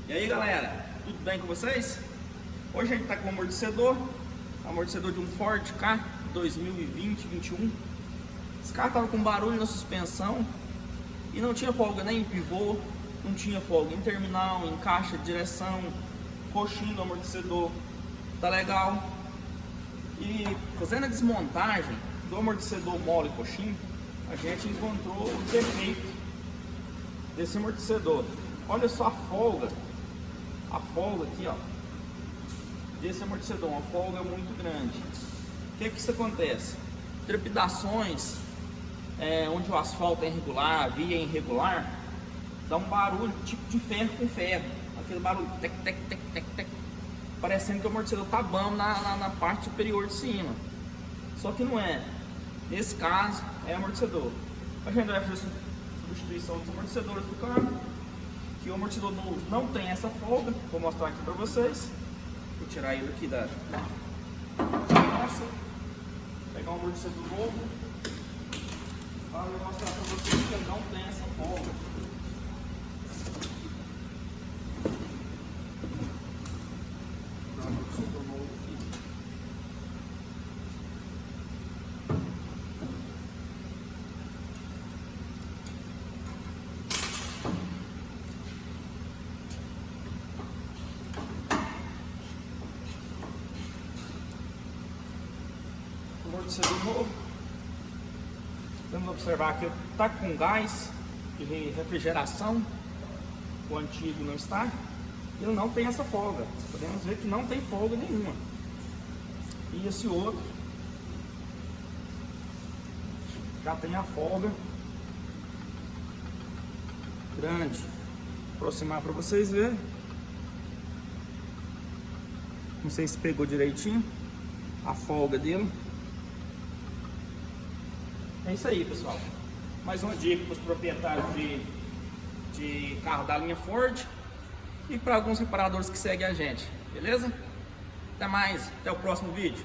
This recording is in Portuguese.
E aí galera, tudo bem com vocês? Hoje a gente está com um amortecedor de um Ford Ka 2020-21. Esse carro estava com barulho na suspensão e não tinha folga nem em pivô, não tinha folga em terminal, em caixa de direção, coxinho do amortecedor, tá legal. E fazendo a desmontagem do amortecedor mole coxinho, a gente encontrou o defeito desse amortecedor. Olha só a folga aqui, ó, desse amortecedor, uma folga muito grande. O que isso acontece? Trepidações, onde o asfalto é irregular, a via é irregular, dá um barulho tipo de ferro com ferro, aquele barulho tec, tec, tec, tec, tec, parecendo que o amortecedor tá bom na parte superior de cima. Só que não é. Nesse caso é amortecedor. A gente vai fazer substituição dos amortecedores do carro, que o amortecedor novo não tem essa folga. Vou mostrar aqui para vocês. Vou tirar ele aqui da nossa, pegar um amortecedor novo para mostrar para vocês que ele não tem essa folga. Amortecedor novo. Vamos observar que está com gás de refrigeração, o antigo não está. Ele não tem essa folga. Podemos ver que não tem folga nenhuma. E esse outro já tem a folga grande. Vou aproximar para vocês verem. Não sei se pegou direitinho a folga dele. É isso aí, pessoal. Mais uma dica para os proprietários de carro da linha Ford e para alguns reparadores que seguem a gente, beleza? Até mais, até o próximo vídeo.